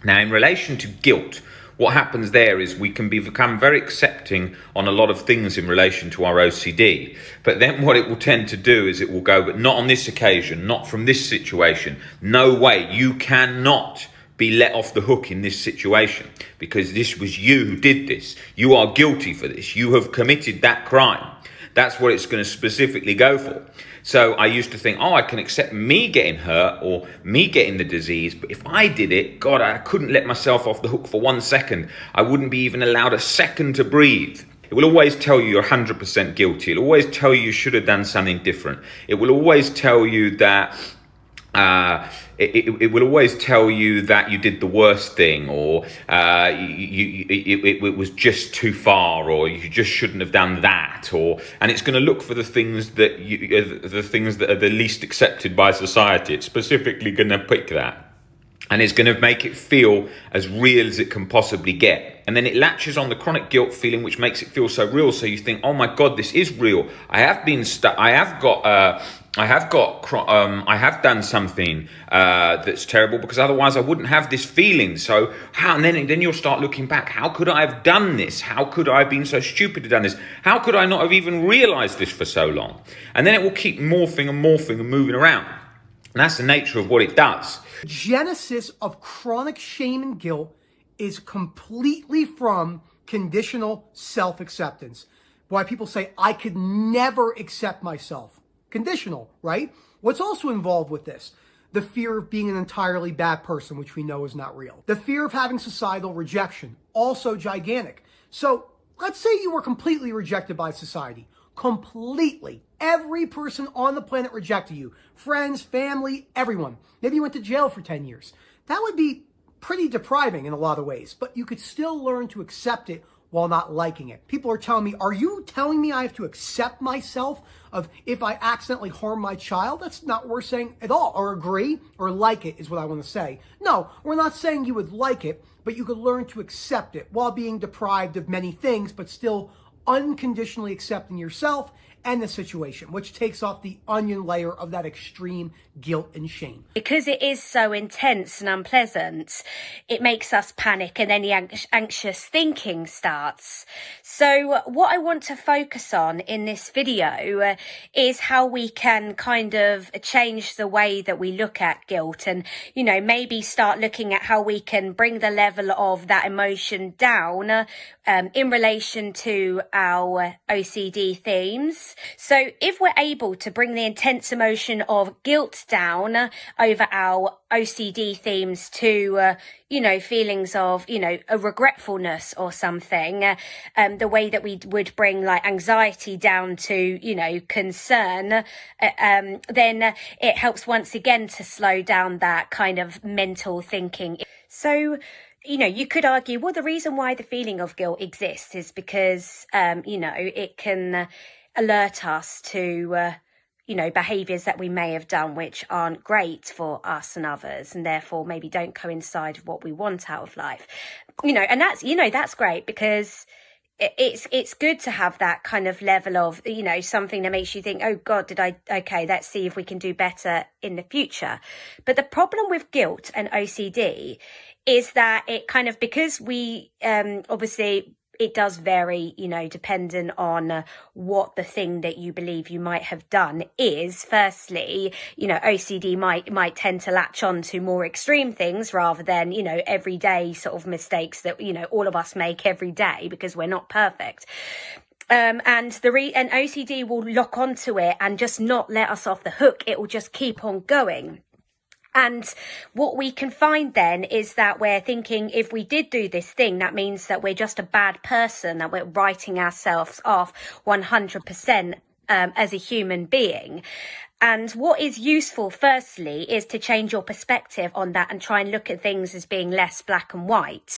Now, in relation to guilt, what happens there is we can become very accepting on a lot of things in relation to our OCD. But then what it will tend to do is it will go, but not on this occasion, not from this situation. No way, you cannot be let off the hook in this situation because this was you who did this. You are guilty for this. You have committed that crime. That's what it's going to specifically go for. So I used to think, I can accept me getting hurt or me getting the disease, but if I did it, God, I couldn't let myself off the hook for 1 second. I wouldn't be even allowed a second to breathe. It will always tell you you're 100% guilty. It'll always tell you should have done something different. It will always tell you that it will always tell you that you did the worst thing, or it was just too far, or you just shouldn't have done that, and it's going to look for the things that are the least accepted by society. It's specifically going to pick that. And it's going to make it feel as real as it can possibly get. And then it latches on the chronic guilt feeling, which makes it feel so real. So you think, oh my God, this is real. I have been stuck. I have done something that's terrible, because otherwise I wouldn't have this feeling. So how? And then you'll start looking back. How could I have done this? How could I have been so stupid to have done this? How could I not have even realized this for so long? And then it will keep morphing and moving around. And that's the nature of what it does. The genesis of chronic shame and guilt is completely from conditional self-acceptance. Why people say, I could never accept myself. Conditional, right? What's also involved with this? The fear of being an entirely bad person, which we know is not real. The fear of having societal rejection, also gigantic. So let's say you were completely rejected by society. Completely. Every person on the planet rejected you. Friends, family, everyone. Maybe you went to jail for 10 years. That would be pretty depriving in a lot of ways, but you could still learn to accept it while not liking it. People are telling me, are you telling me I have to accept myself of if I accidentally harm my child? That's not what we're saying at all. Or agree or like it is what I want to say. No, we're not saying you would like it, but you could learn to accept it while being deprived of many things, but still unconditionally accepting yourself and the situation, which takes off the onion layer of that extreme guilt and shame. Because it is so intense and unpleasant, it makes us panic, and then the anxious thinking starts. So what I want to focus on in this video is how we can kind of change the way that we look at guilt, and, you know, maybe start looking at how we can bring the level of that emotion down in relation to our OCD themes. So if we're able to bring the intense emotion of guilt down over our OCD themes to, feelings of, a regretfulness or something, the way that we would bring like anxiety down to, concern, then it helps once again to slow down that kind of mental thinking. So, you could argue, well, the reason why the feeling of guilt exists is because, it can alert us to, behaviours that we may have done which aren't great for us and others, and therefore maybe don't coincide with what we want out of life. And that's great, because it's good to have that kind of level of, something that makes you think, oh God, okay, let's see if we can do better in the future. But the problem with guilt and OCD is that it kind of, because we, obviously, it does vary, depending on what the thing that you believe you might have done is. Firstly, OCD might tend to latch on to more extreme things rather than, everyday sort of mistakes that, all of us make every day because we're not perfect. And OCD will lock onto it and just not let us off the hook. It will just keep on going. And what we can find then is that we're thinking, if we did do this thing, that means that we're just a bad person, that we're writing ourselves off 100% as a human being. And what is useful, firstly, is to change your perspective on that and try and look at things as being less black and white.